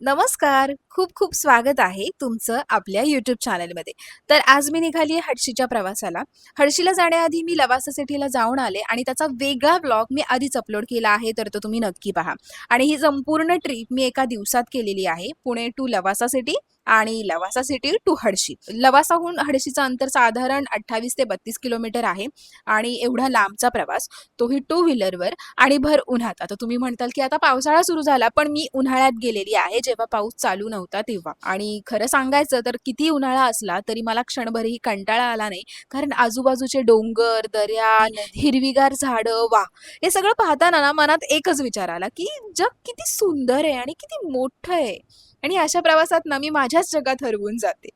नमस्कार. खूप खूप स्वागत आहे तुमचं आपल्या YouTube चॅनलमध्ये. तर आज मी निघाली आहे हडशीच्या प्रवासाला. हडशीला जाण्याआधी मी लवासा सिटीला जाऊन आले आणि त्याचा वेगळा व्लॉग मी आधीच अपलोड केला आहे, तर तो तुम्ही नक्की पहा. आणि ही संपूर्ण ट्रिप मी एका दिवसात केलेली आहे. पुणे टू लवासा सिटी आणि लवासा सिटी टू हडशी. लवासाहून हडशीचं अंतर साधारण 28 ते 32 किलोमीटर आहे आणि एवढा लांबचा प्रवास, तोही टू व्हीलरवर आणि भर उन्हात. आता तुम्ही म्हणताल, की आता पावसाळा सुरू झाला, पण मी उन्हाळ्यात गेलेली आहे, जेव्हा पाऊस चालू नव्हता तेव्हा. आणि खरं सांगायचं तर किती उन्हाळा असला, तरी मला क्षणभरही कंटाळा आला नाही. कारण आजूबाजूचे डोंगर, दऱ्या, हिरवीगार झाडं, वाह! हे सगळं पाहताना ना मनात एकच विचार आला, की जग किती सुंदर आहे आणि किती मोठं आहे. आणि अशा प्रवासात ना मी माझ्याच जगात हरवून जाते.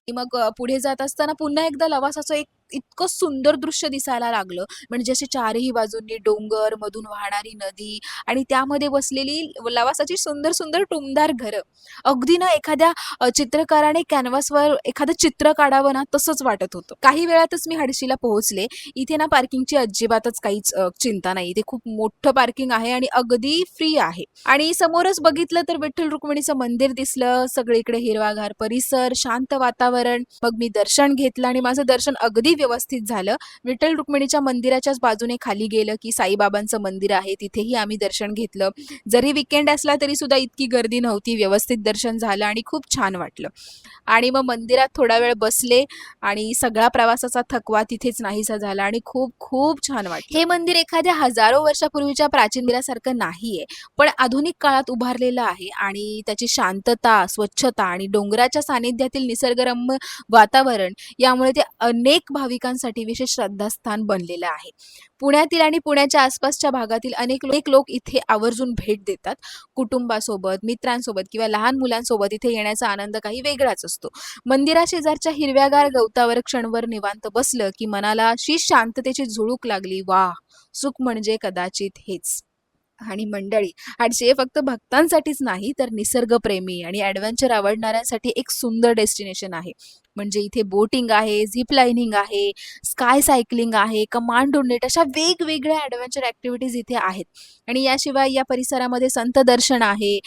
की मग पुढे जात असताना पुन्हा एकदा लवासाचं एक इतकं सुंदर दृश्य दिसायला लागलं. म्हणजे असे चारही बाजूंनी डोंगर, मधून वाहणारी नदी आणि त्यामध्ये बसलेली लवासाची सुंदर, सुंदर टुमदार घरं. अगदी ना एखाद्या चित्रकाराने कॅनव्हासवर एखादं चित्र काढावं ना, तसंच वाटत होतं. काही वेळातच मी हडशीला पोहोचले. इथे ना पार्किंगची अजिबातच काहीच चिंता नाही. इथे खूप मोठं पार्किंग आहे आणि अगदी फ्री आहे. आणि समोरच बघितलं तर विठ्ठल रुक्मिणीचं मंदिर दिसलं. सगळीकडे हिरवागार परिसर, शांत वातावरण. मग मी दर्शन घेतलं आणि माझं दर्शन अगदी व्यवस्थित झालं. विठ्ठल रुक्मिणीच्या मंदिराच्याच बाजूने खाली गेलं, की साईबाबांचं मंदिर आहे. तिथेही आम्ही दर्शन घेतलं. जरी वीकेंड असला तरी सुद्धा इतकी गर्दी नव्हती. व्यवस्थित दर्शन झालं आणि खूप छान वाटलं. आणि मग मंदिरात थोडा वेळ बसले आणि सगळा प्रवासाचा थकवा तिथेच नाहीसा झाला आणि खूप खूप छान वाटलं. हे मंदिर एखाद्या हजारो वर्षापूर्वीच्या प्राचीन मंदिरासारखं नाहीये, पण आधुनिक काळात उभारलेलं आहे आणि त्याची शांतता, स्वच्छता आणि डोंगराच्या सानिध्यातील निसर्गरम्य वातावरण यामुळे ते अनेक भाविकांसाठी विशेष श्रद्धास्थान बनलेलं आहे. पुण्यातील आणि पुण्याच्या आसपासच्या भागातील अनेक लोक इथे आवर्जून भेट देतात. कुटुंबासोबत, मित्रांसोबत किंवा लहान मुलांसोबत इथे येण्याचा आनंद काही वेगळाच असतो. मंदिराशेजारच्या हिरव्यागार गवतावर क्षणभर निवांत बसलं, की मनाला अशी शांततेची झुळूक लागली. वाह! सुख म्हणजे कदाचित हेच. आणि मंडळी, आठशे हे फक्त भक्तांसाठीच नाही, तर निसर्गप्रेमी आणि ॲडव्हेंचर आवडणाऱ्यांसाठी एक सुंदर डेस्टिनेशन आहे. म्हणजे इथे बोटिंग आहे, झिप लाईनिंग आहे, स्काय सायकलिंग आहे, कमांडो नेट अशा वेगवेगळ्या ॲडव्हेंचर ॲक्टिव्हिटीज इथे आहेत. आणि याशिवाय या परिसरामध्ये संत दर्शन आहे,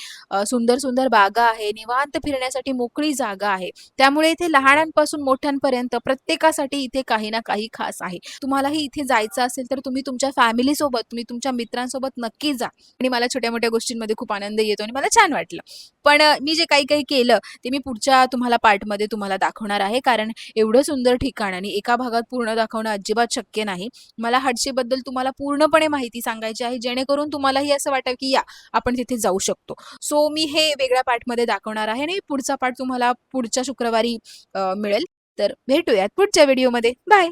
सुंदर सुंदर बागा आहे, निवांत फिरण्यासाठी मोकळी जागा आहे. त्यामुळे इथे लहानांपासून मोठ्यांपर्यंत प्रत्येकासाठी इथे काही ना काही खास आहे. तुम्हालाही इथे जायचं असेल तर तुम्ही तुमच्या फॅमिलीसोबत, तुम्ही तुमच्या मित्रांसोबत नक्की जा. आणि मला छोट्या-मोठ्या गोष्टींमध्ये खूप आनंद येतो आणि मला छान वाटलं. पण मी जे काही-काही केलं ते मी पुढच्या तुम्हाला पार्टमध्ये तुम्हाला दाखवणार आहे. कारण एवढं सुंदर ठिकाण आणि एका भागात पूर्ण दाखवणं अजिबात शक्य नाही. मला हडशीबद्दल तुम्हाला पूर्णपणे माहिती सांगायची आहे, जेणेकरून तुम्हालाही असं वाटेल की या आपण तिथे जाऊ शकतो. सो मी हे वेगळ्या पार्टमध्ये दाखवणार आहे आणि पुढचा पार्ट तुम्हाला पुढच्या शुक्रवारी मिळेल. तर भेटूयात पुढच्या व्हिडिओमध्ये. बाय.